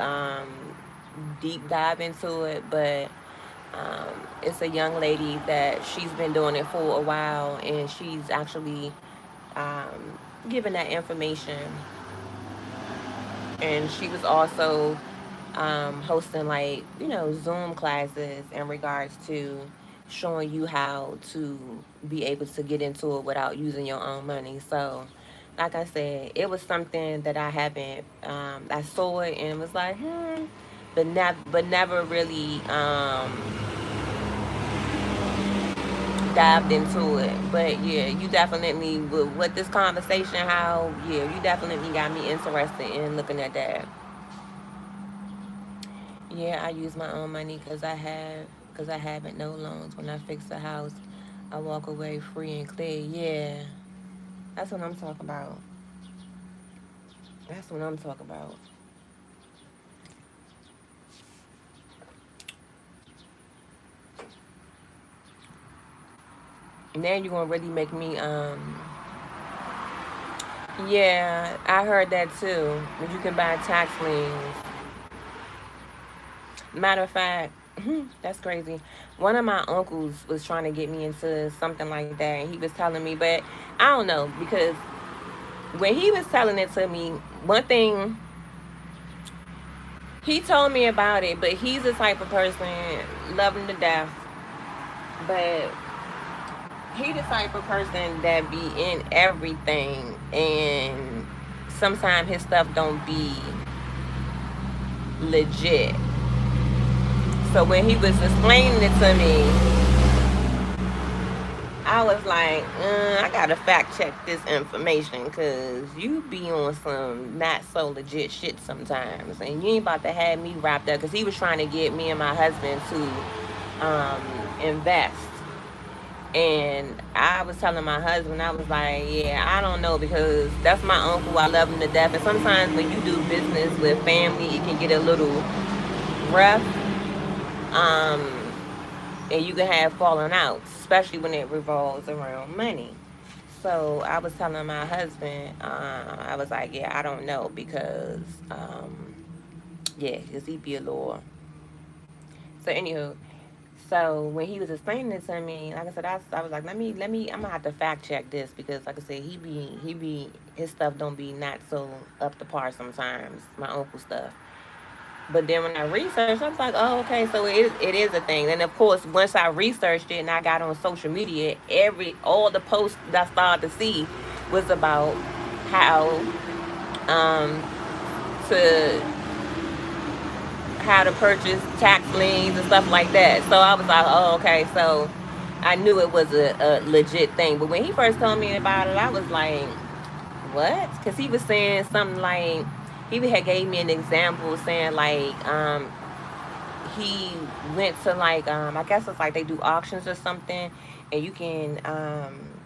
Speaker 2: deep dive into it. But it's a young lady that she's been doing it for a while, and she's actually giving that information. And she was also hosting like Zoom classes in regards to showing you how to be able to get into it without using your own money. So like I said, it was something that I haven't I saw it and was like but never really dived into it. But yeah, you definitely with this conversation, how yeah, you definitely got me interested in looking at that. Yeah, I use my own money because I haven't no loans. When I fix the house, I walk away free and clear. Yeah, that's what I'm talking about. That's what I'm talking about. Now you're gonna really make me. Yeah, I heard that too. That you can buy tax liens. Matter of fact, that's crazy. One of my uncles was trying to get me into something like that, and he was telling me, but I don't know because when he was telling it to me, one thing he told me about it, but he's the type of person love him to death, but he the type of person that be in everything, and sometimes his stuff don't be legit. So when he was explaining it to me, I was like, I gotta fact check this information because you be on some not so legit shit sometimes, and you ain't about to have me wrapped up. Because he was trying to get me and my husband to invest, and I was telling my husband, I was like, yeah, I don't know because that's my uncle. I love him to death, and sometimes when you do business with family, it can get a little rough. Um, and you can have falling outs, especially when it revolves around money. So I was telling my husband, I was like, yeah, I don't know because, yeah, because he be a little. So anywho, so when he was explaining it to me, like I said, I was like, I'm gonna have to fact check this because, like I said, his stuff don't be not so up to par sometimes. My uncle stuff. But then when I researched, I was like, oh, okay, so it is a thing. And of course, once I researched it and I got on social media, all the posts that I started to see was about how um, to how to purchase tax liens and stuff like that. So I was like, oh, okay, so I knew it was a legit thing. But when he first told me about it, I was like, what? Because he was saying something like he had gave me an example saying like he went to like I guess it's like they do auctions or something, and you can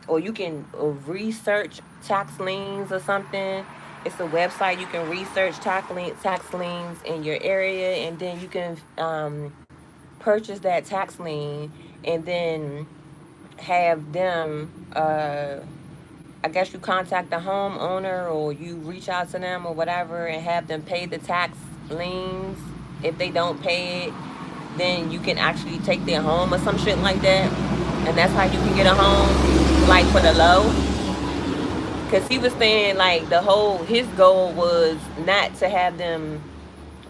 Speaker 2: or you can research tax liens or something. It's a website you can research tax liens in your area, and then you can purchase that tax lien, and then have them. I guess you contact the homeowner or you reach out to them or whatever and have them pay the tax liens. If they don't pay it, then you can actually take their home or some shit like that. And that's how you can get a home, like for the low. Because he was saying, like, his goal was not to have them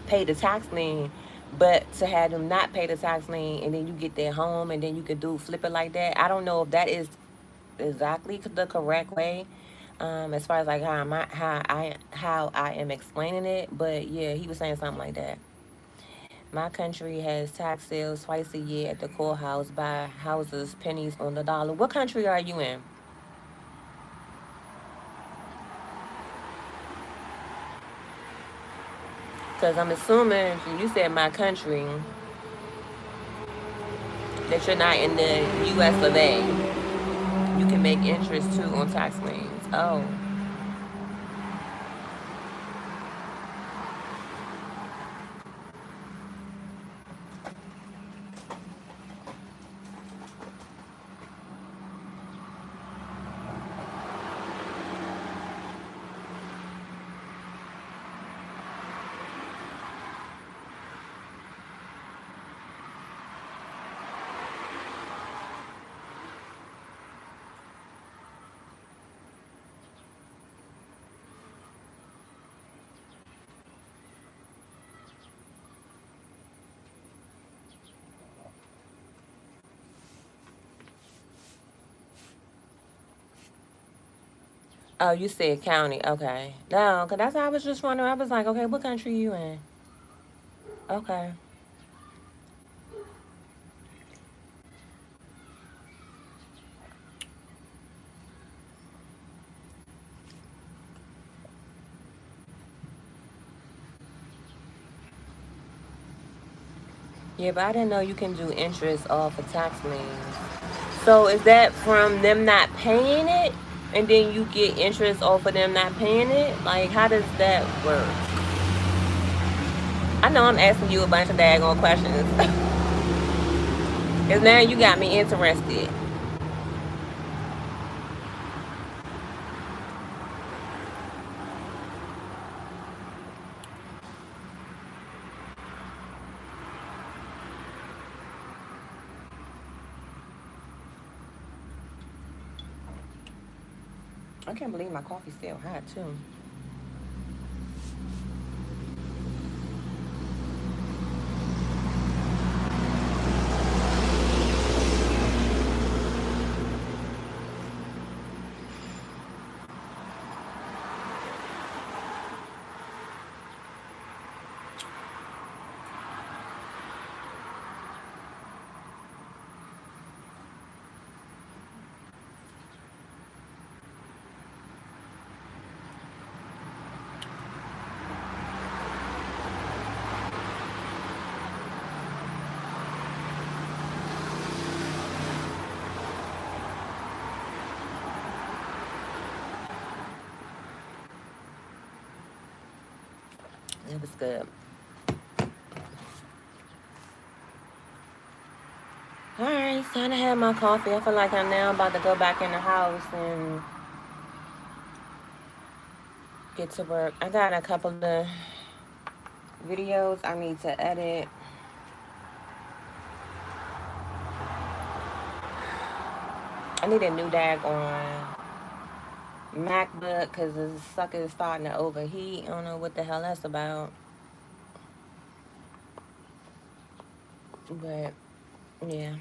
Speaker 2: pay the tax lien, But to have them not pay the tax lien and then you get their home and then you can flip it like that, I don't know if that is exactly the correct way. As far as like how I am explaining it, but yeah, he was saying something like that. My country has tax sales twice a year at the courthouse. Buy houses pennies on the dollar. What country are you in? Because I'm assuming you said my country that you're not in the U.S. of A. You can make interest too on tax liens. Oh, oh, you said county. Okay, no, because that's how I was just wondering. I was like, okay, what country you in? Okay. Yeah, but I didn't know you can do interest off of tax liens. So is that from them not paying it, and then you get interest off of them not paying it? Like, how does that work? I know I'm asking you a bunch of daggone questions, because now you got me interested. I can't believe my coffee's still hot too. It was good. All right, it's time to have my coffee. I feel like I'm now about to go back in the house and get to work. I got a couple of videos I need to edit. I need a new daggone MacBook because the sucker is starting to overheat. I don't know what the hell that's about. But yeah,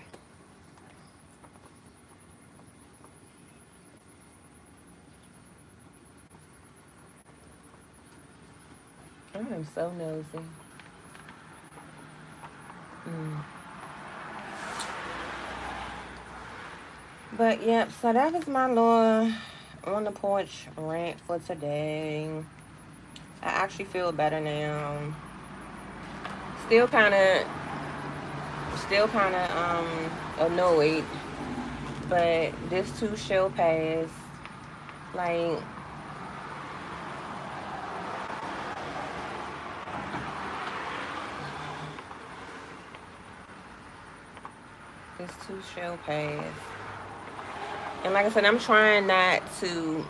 Speaker 2: I am so nosy. Mm. But yep, so that was my little on the porch rant for today. I actually feel better now. Still kind of, annoyed, but this too shall pass. Like, this too shall pass. And like I said, I'm trying not to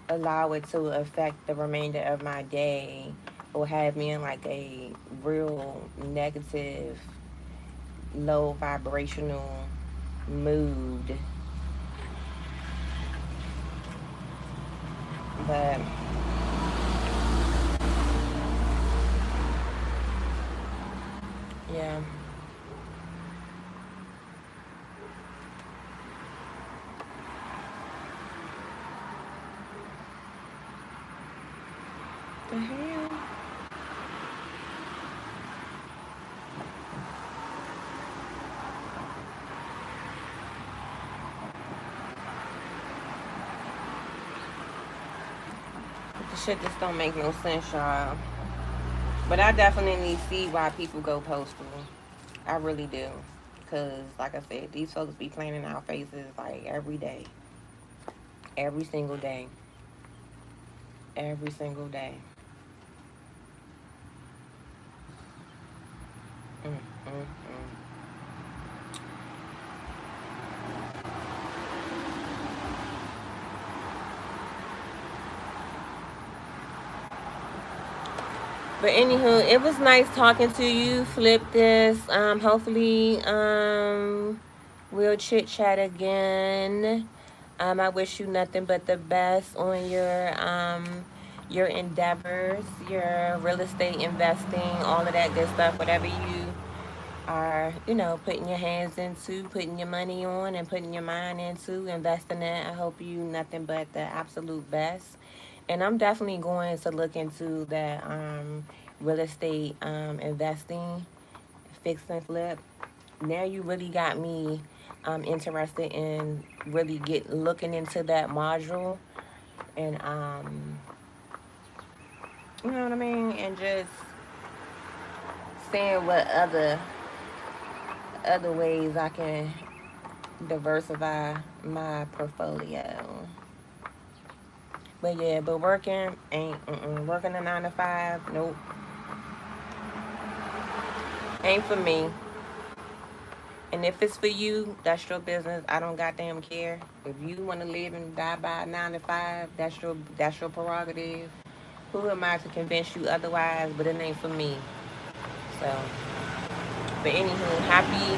Speaker 2: allow it to affect the remainder of my day or have me in like a real negative, low vibrational mood. But Yeah. The hell? The shit just don't make no sense, y'all. But I definitely see why people go postal. I really do. Because, like I said, these folks be playing in our faces like every day. Every single day. Every single day. Mm, mm, mm. But anywho, it was nice talking to you. Flip this. Hopefully, we'll chit chat again. I wish you nothing but the best on your endeavors, your real estate investing, all of that good stuff. Whatever you are, putting your hands into, putting your money on, and putting your mind into, investing in. I hope you nothing but the absolute best. And I'm definitely going to look into that real estate investing, fix and flip. Now you really got me interested in really looking into that module and you know what I mean, and just seeing what other ways I can diversify my portfolio. But yeah, but working ain't working a 9 to 5. Nope, ain't for me. And if it's for you, that's your business. I don't goddamn care. If you want to live and die by a 9 to 5, that's your prerogative. Who am I to convince you otherwise? But it ain't for me. So, but anywho, happy.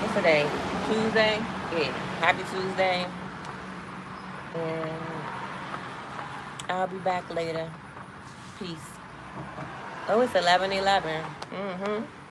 Speaker 2: What's today? Tuesday. Yeah, happy Tuesday. And I'll be back later. Peace. Oh, it's 11:11. Mm-hmm.